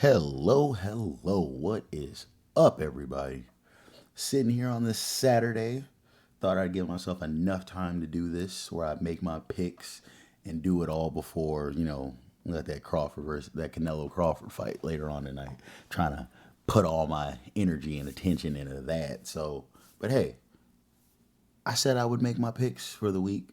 Hello. What is up, everybody? Sitting here on this Saturday. Thought I'd give myself enough time to do this where I make my picks and do it all before, let that Crawford versus that Canelo Crawford fight later on tonight. Trying to put all my energy and attention into that. But hey, I said I would make my picks for the week,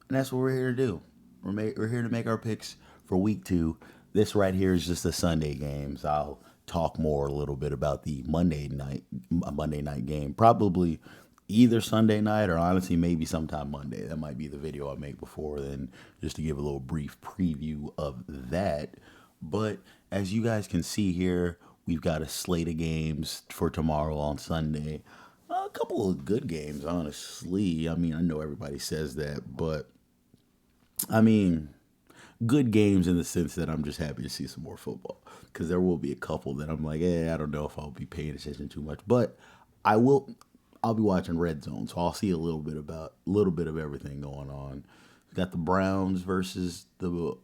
and that's what we're here to do. We're here to make our picks for week two. This right here is just the Sunday games. I'll talk more a little bit about the Monday night game. Probably either Sunday night or honestly maybe sometime Monday. That might be the video I make before then, just to give a little brief preview of that. But as you guys can see here, we've got a slate of games for tomorrow on Sunday. A couple of good games, honestly. I mean, I know everybody says that, but I mean, good games in the sense that I'm just happy to see some more football. Because there will be a couple that I'm like, I don't know if I'll be paying attention too much, but I will. I'll be watching Red Zone, so I'll see a little bit of everything going on. Got the Browns versus the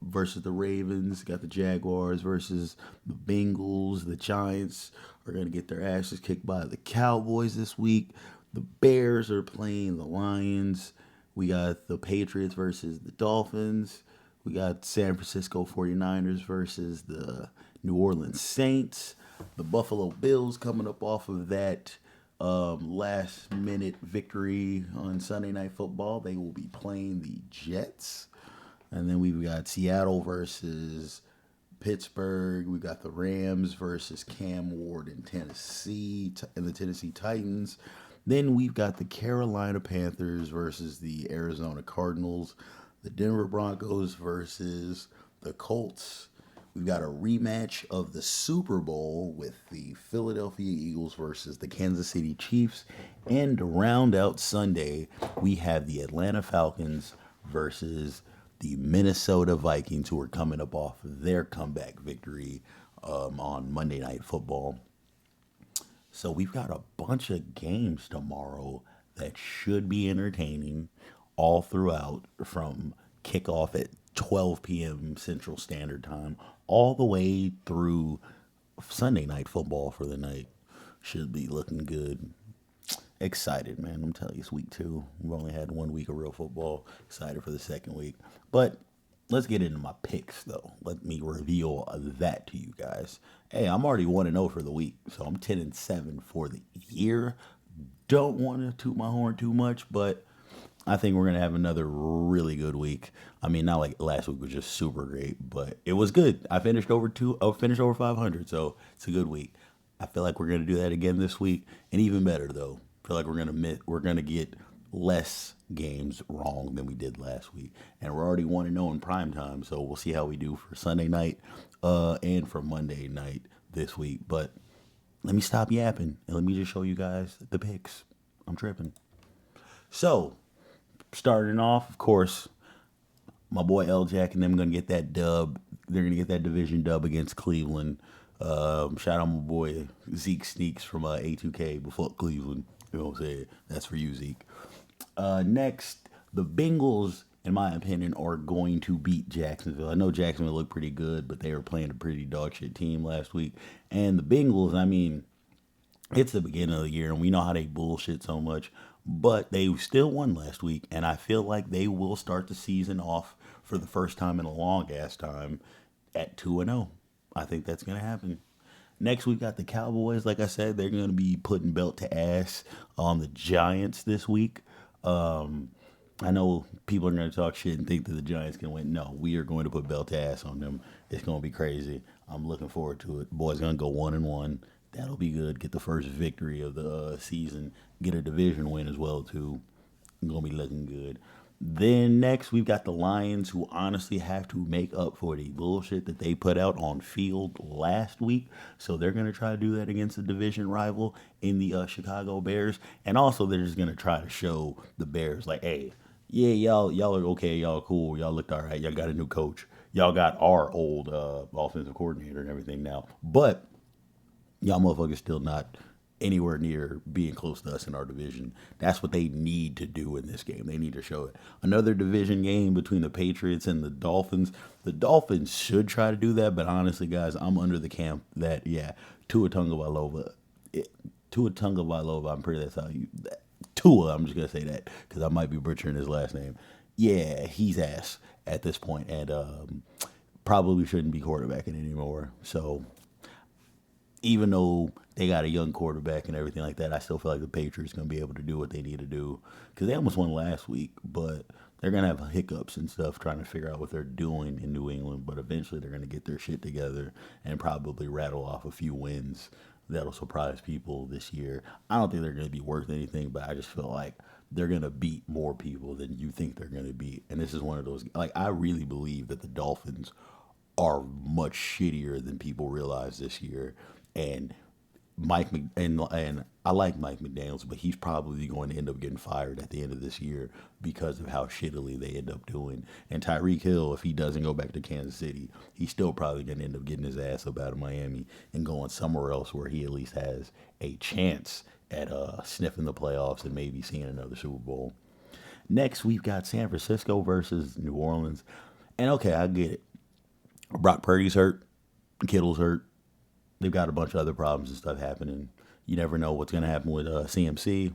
Ravens. Got the Jaguars versus the Bengals. The Giants are gonna get their asses kicked by the Cowboys this week. The Bears are playing the Lions. We got the Patriots versus the Dolphins. We got San Francisco 49ers versus the New Orleans Saints. The Buffalo Bills coming up off of that last minute victory on Sunday Night Football. They will be playing the Jets. And then we've got Seattle versus Pittsburgh. We got the Rams versus Cam Ward in Tennessee and the Tennessee Titans. Then we've got the Carolina Panthers versus the Arizona Cardinals. The Denver Broncos versus the Colts. We've got a rematch of the Super Bowl with the Philadelphia Eagles versus the Kansas City Chiefs. And to round out Sunday, we have the Atlanta Falcons versus the Minnesota Vikings, who are coming up off of their comeback victory on Monday Night Football. So we've got a bunch of games tomorrow that should be entertaining all throughout, from kickoff at 12 p.m. Central Standard Time all the way through Sunday Night Football for the night. Should be looking good. Excited, man. I'm telling you, it's week two. We've only had 1 week of real football. Excited for the second week. But let's get into my picks, though. Let me reveal that to you guys. Hey, I'm already 1-0 for the week, so I'm 10-7 for the year. Don't want to toot my horn too much, but I think we're going to have another really good week. I mean, not like last week was just super great, but it was good. I finished over 500, so it's a good week. I feel like we're going to do that again this week, and even better though. I feel like we're going to get less games wrong than we did last week, and we're already 1-0 in prime time, so we'll see how we do for Sunday night and for Monday night this week. But let me stop yapping and let me just show you guys the picks. I'm tripping. So, starting off, of course, my boy L. Jack and them going to get that dub. They're going to get that division dub against Cleveland. Shout out my boy Zeke Sneaks from A2K before Cleveland. You know what I'm saying? That's for you, Zeke. Next, the Bengals, in my opinion, are going to beat Jacksonville. I know Jacksonville looked pretty good, but they were playing a pretty dog shit team last week. And the Bengals, I mean, it's the beginning of the year, and we know how they bullshit so much. But they still won last week, and I feel like they will start the season off for the first time in a long ass time at 2-0. I think that's going to happen. Next, we've got the Cowboys. Like I said, they're going to be putting belt to ass on the Giants this week. I know people are going to talk shit and think that the Giants can win. No, we are going to put belt to ass on them. It's going to be crazy. I'm looking forward to it. Boys going to go 1-1. That'll be good. Get the first victory of the season. Get a division win as well, too. Going to be looking good. Then next, we've got the Lions, who honestly have to make up for the bullshit that they put out on field last week. So they're going to try to do that against the division rival in the Chicago Bears. And also, they're just going to try to show the Bears, like, hey, yeah, y'all are okay. Y'all are cool. Y'all looked all right. Y'all got a new coach. Y'all got our old offensive coordinator and everything now. But y'all motherfuckers still not anywhere near being close to us in our division. That's what they need to do in this game. They need to show it. Another division game between the Patriots and the Dolphins. The Dolphins should try to do that, but honestly, guys, I'm under the camp that yeah, Tua Tagovailoa, Tua Tagovailoa. I'm pretty. That's how you. Tua. I'm just gonna say that because I might be butchering his last name. Yeah, he's ass at this point, and probably shouldn't be quarterbacking anymore. So even though they got a young quarterback and everything like that, I still feel like the Patriots going to be able to do what they need to do because they almost won last week, but they're going to have hiccups and stuff trying to figure out what they're doing in New England. But eventually, they're going to get their shit together and probably rattle off a few wins that'll surprise people this year. I don't think they're going to be worth anything, but I just feel like they're going to beat more people than you think they're going to beat. And this is one of those, like, I really believe that the Dolphins are much shittier than people realize this year. And and I like Mike McDaniel's, but he's probably going to end up getting fired at the end of this year because of how shittily they end up doing. And Tyreek Hill, if he doesn't go back to Kansas City, he's still probably going to end up getting his ass up out of Miami and going somewhere else where he at least has a chance at sniffing the playoffs and maybe seeing another Super Bowl. Next, we've got San Francisco versus New Orleans. And okay, I get it. Brock Purdy's hurt. Kittle's hurt. They've got a bunch of other problems and stuff happening. You never know what's going to happen with CMC.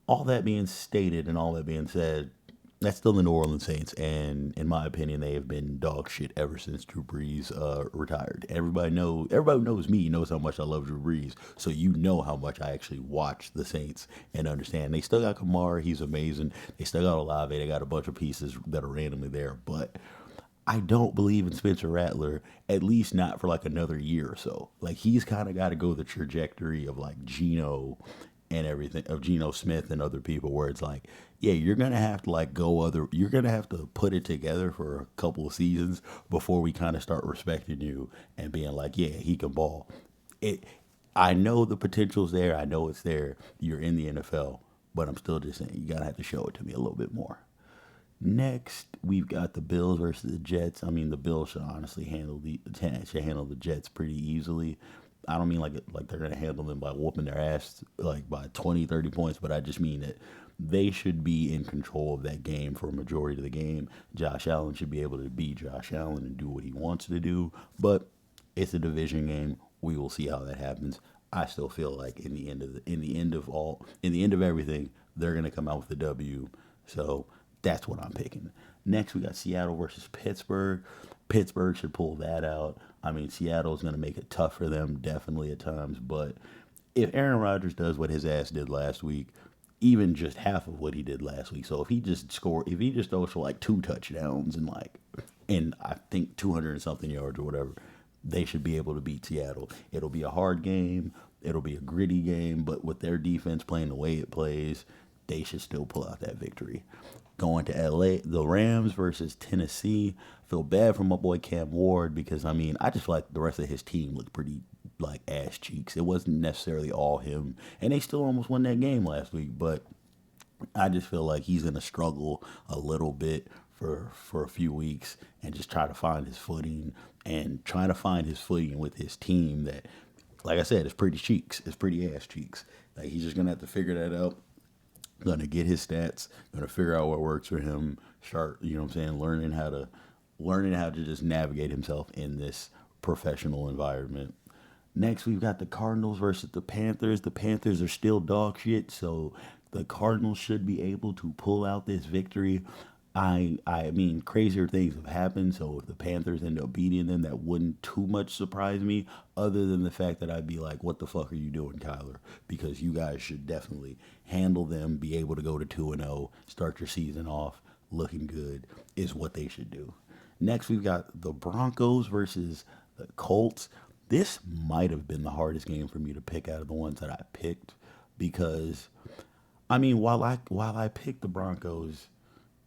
All that being stated and all that being said, that's still the New Orleans Saints, and in my opinion, they have been dog shit ever since Drew Brees retired. Everybody knows me, knows how much I love Drew Brees, so you know how much I actually watch the Saints and understand. They still got Kamara, he's amazing. They still got Olave, they got a bunch of pieces that are randomly there, but I don't believe in Spencer Rattler, at least not for like another year or so. Like he's kind of got to go the trajectory of like Geno and everything, of Geno Smith and other people, where it's like, yeah, you're gonna have to like you're gonna have to put it together for a couple of seasons before we kind of start respecting you and being like, yeah, he can ball. It, I know the potential's there. I know it's there. You're in the NFL, but I'm still just saying you gotta have to show it to me a little bit more. Next, we've got the Bills versus the Jets. I mean, the Bills should honestly handle the Jets pretty easily. I don't mean like they're gonna handle them by whooping their ass like by 20, 30 points, but I just mean that they should be in control of that game for a majority of the game. Josh Allen should be able to be Josh Allen and do what he wants to do, but it's a division game. We will see how that happens. I still feel like in the end of everything, they're gonna come out with the W. So that's what I'm picking. Next, we got Seattle versus Pittsburgh. Pittsburgh should pull that out. I mean, Seattle's going to make it tough for them, definitely at times. But if Aaron Rodgers does what his ass did last week, even just half of what he did last week, so if he just throws for like 2 touchdowns and I think 200 and something yards or whatever, they should be able to beat Seattle. It'll be a hard game. It'll be a gritty game, but with their defense playing the way it plays, they should still pull out that victory. Going to LA, the Rams versus Tennessee. Feel bad for my boy Cam Ward because I mean I just feel like the rest of his team looked pretty like ass cheeks. It wasn't necessarily all him, and they still almost won that game last week. But I just feel like he's gonna struggle a little bit for a few weeks and just try to find his footing and trying to find his footing with his team that, like I said, is pretty cheeks. It's pretty ass cheeks. Like he's just gonna have to figure that out, gonna get his stats, gonna figure out what works for him, start, you know what I'm saying, learning how to just navigate himself in this professional environment. Next we've got the Cardinals versus the Panthers. The Panthers are still dog shit, so the Cardinals should be able to pull out this victory. I mean, crazier things have happened. So if the Panthers end up beating them, that wouldn't too much surprise me. Other than the fact that I'd be like, "What the fuck are you doing, Kyler?" Because you guys should definitely handle them, be able to go to 2-0, start your season off looking good is what they should do. Next, we've got the Broncos versus the Colts. This might have been the hardest game for me to pick out of the ones that I picked because, I mean, while I picked the Broncos,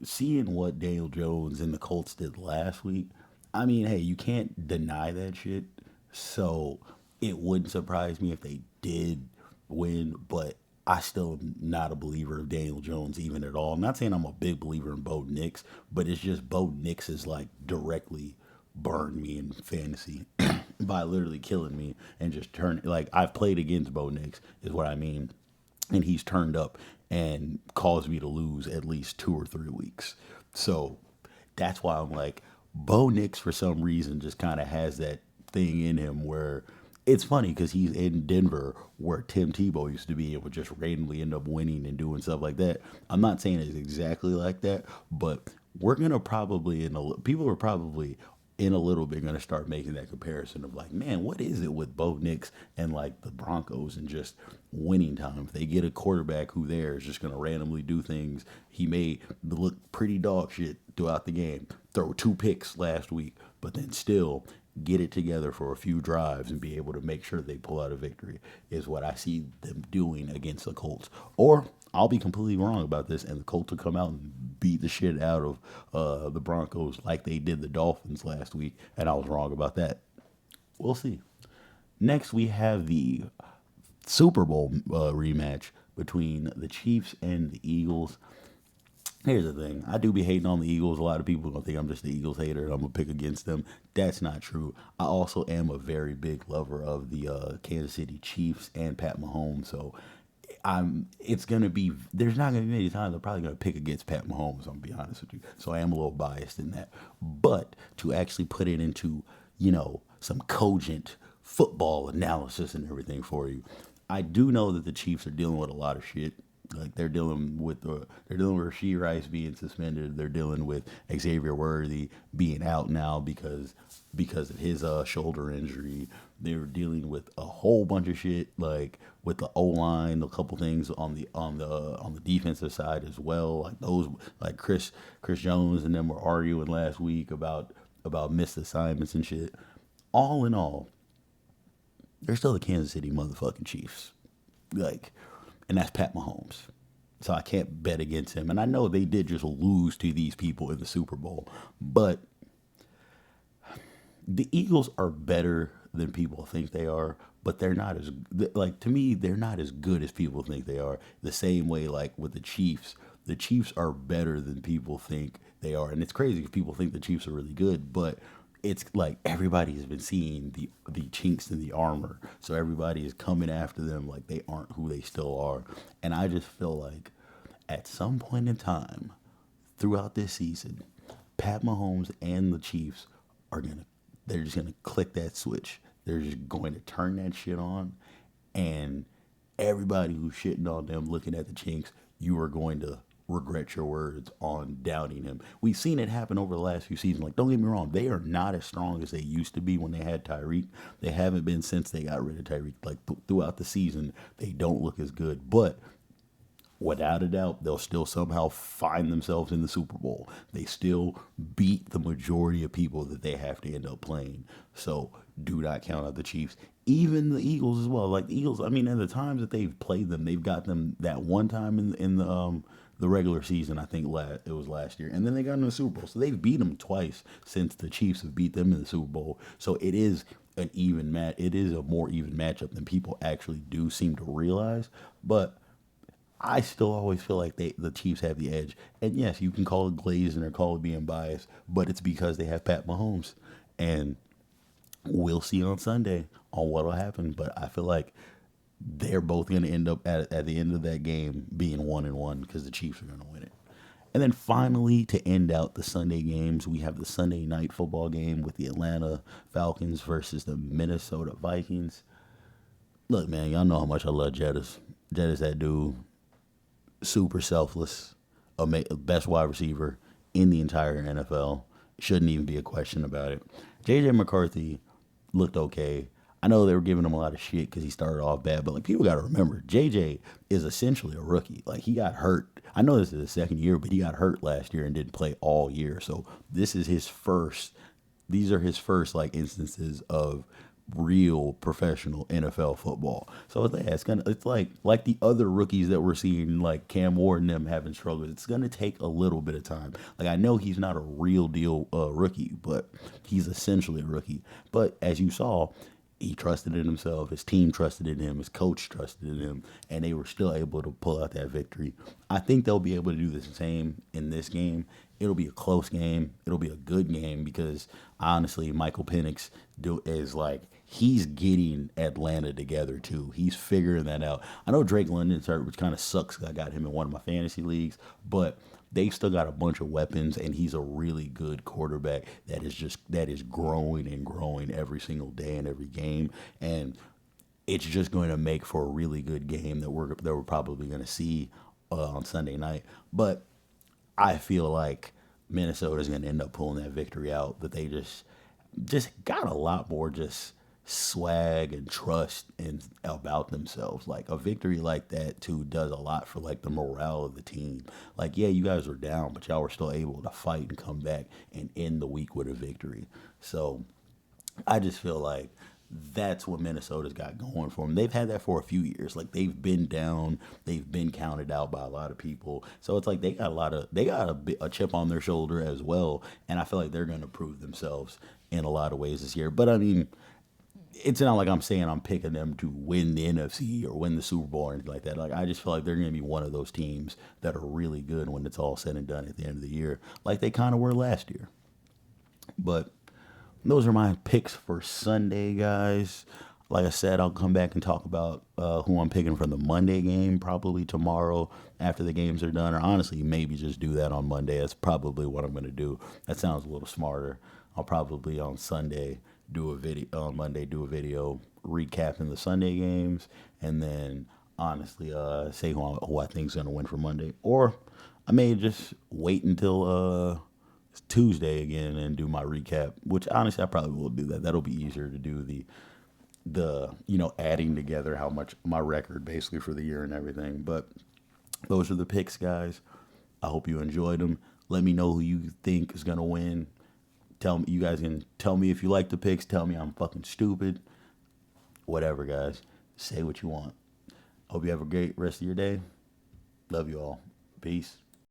seeing what Daniel Jones and the Colts did last week, I mean, hey, you can't deny that shit. So it wouldn't surprise me if they did win, but I still am not a believer of Daniel Jones even at all. I'm not saying I'm a big believer in Bo Nix, but it's just Bo Nix has like directly burned me in fantasy. by literally killing me and just turn like I've played against Bo Nix is what I mean, and he's turned up and caused me to lose at least 2 or 3 weeks. So that's why I'm like Bo Nix for some reason just kind of has that thing in him where it's funny because he's in Denver where Tim Tebow used to be and would just randomly end up winning and doing stuff like that. I'm not saying it's exactly like that, but we're gonna probably people are probably in a little bit going to start making that comparison of like, man, what is it with Bo Nix and like the Broncos and just winning time? If they get a quarterback who there is just going to randomly do things, he may look pretty dog shit throughout the game, throw 2 picks last week, but then still get it together for a few drives and be able to make sure they pull out a victory is what I see them doing against the Colts. Or I'll be completely wrong about this, and the Colts will come out and beat the shit out of the Broncos like they did the Dolphins last week, and I was wrong about that. We'll see. Next, we have the Super Bowl rematch between the Chiefs and the Eagles. Here's the thing. I do be hating on the Eagles. A lot of people gonna think I'm just the Eagles hater and I'm gonna pick against them. That's not true. I also am a very big lover of the Kansas City Chiefs and Pat Mahomes. So it's gonna be there's not gonna be many times I'm probably gonna pick against Pat Mahomes, I'm gonna be honest with you. So I am a little biased in that. But to actually put it into, some cogent football analysis and everything for you, I do know that the Chiefs are dealing with a lot of shit. Like they're dealing with Rasheed Rice being suspended. They're dealing with Xavier Worthy being out now because of his shoulder injury. They're dealing with a whole bunch of shit like with the O line, a couple things on the defensive side as well. Like those like Chris Jones and them were arguing last week about missed assignments and shit. All in all, they're still the Kansas City motherfucking Chiefs. Like, and that's Pat Mahomes. So I can't bet against him. And I know they did just lose to these people in the Super Bowl, but the Eagles are better than people think they are, but they're not as like to me they're not as good as people think they are. The same way like with the Chiefs are better than people think they are, and it's crazy if people think the Chiefs are really good, but it's like everybody has been seeing the chinks in the armor, so everybody is coming after them like they aren't who they still are, and I just feel like at some point in time throughout this season, Pat Mahomes and the Chiefs are they're just gonna click that switch. They're just going to turn that shit on, and everybody who's shitting on them, looking at the chinks, you are going to regret your words on doubting him. We've seen it happen over the last few seasons. Like, don't get me wrong, they are not as strong as they used to be when they had Tyreek. They haven't been since they got rid of Tyreek. Like, throughout the season, they don't look as good. But without a doubt, they'll still somehow find themselves in the Super Bowl. They still beat the majority of people that they have to end up playing. So do not count out the Chiefs. Even the Eagles as well. Like the Eagles, I mean, in the times that they've played them, they've got them that one time in the regular season. I think it was last year, and then they got in the Super Bowl. So they've beat them twice since the Chiefs have beat them in the Super Bowl. So it is an even match. It is a more even matchup than people actually do seem to realize. But I still always feel like the Chiefs have the edge. And yes, you can call it glazing or call it being biased, but it's because they have Pat Mahomes. And we'll see on Sunday on what will happen. But I feel like they're both going to end up at the end of that game being 1-1 because the Chiefs are going to win it. And then finally, to end out the Sunday games, we have the Sunday night football game with the Atlanta Falcons versus the Minnesota Vikings. Look, man, y'all know how much I love Jettis. Jettis, that dude, super selfless, best wide receiver in the entire NFL. Shouldn't even be a question about it. J.J. McCarthy looked okay. I know they were giving him a lot of shit because he started off bad, but like people got to remember, J.J. is essentially a rookie. Like he got hurt. I know this is his second year, but he got hurt last year and didn't play all year. So this is his first. These are his first like instances of real professional NFL football. So it's like the other rookies that we're seeing, like Cam Ward and them having struggles. It's gonna take a little bit of time. Like I know he's not a real deal rookie, but he's essentially a rookie. But as you saw, he trusted in himself. His team trusted in him. His coach trusted in him, and they were still able to pull out that victory. I think they'll be able to do the same in this game. It'll be a close game. It'll be a good game because honestly, Michael Penix is like he's getting Atlanta together too. He's figuring that out. I know Drake London's hurt, which kind of sucks. 'Cause I got him in one of my fantasy leagues, but they've still got a bunch of weapons, and he's a really good quarterback that is growing and growing every single day and every game, and it's just going to make for a really good game that we're probably going to see on Sunday night. But I feel like Minnesota's going to end up pulling that victory out. That they just got a lot more just swag and trust and about themselves. Like a victory like that too does a lot for like the morale of the team. Like yeah, you guys were down, but y'all were still able to fight and come back and end the week with a victory. So I just feel like that's what Minnesota's got going for them. They've had that for a few years. Like they've been down, they've been counted out by a lot of people. So it's like they got a chip on their shoulder as well. And I feel like they're going to prove themselves in a lot of ways this year. But I mean, it's not like I'm saying I'm picking them to win the NFC or win the Super Bowl or anything like that. Like I just feel like they're going to be one of those teams that are really good when it's all said and done at the end of the year, like they kind of were last year. But those are my picks for Sunday, guys. Like I said, I'll come back and talk about who I'm picking for the Monday game probably tomorrow after the games are done. Or honestly, maybe just do that on Monday. That's probably what I'm going to do. That sounds a little smarter. I'll probably on Sunday do a video, on Monday do a video recapping the Sunday games. And then honestly say who I think is going to win for Monday. Or I may just wait until Tuesday again and do my recap, which honestly I probably will do that. That'll be easier to do the adding together how much my record basically for the year and everything. But those are the picks, guys. I hope you enjoyed them. Let me know who you think is gonna win. Tell me, you guys can tell me if you like the picks. Tell me I'm fucking stupid. Whatever, guys. Say what you want. Hope you have a great rest of your day. Love you all. Peace.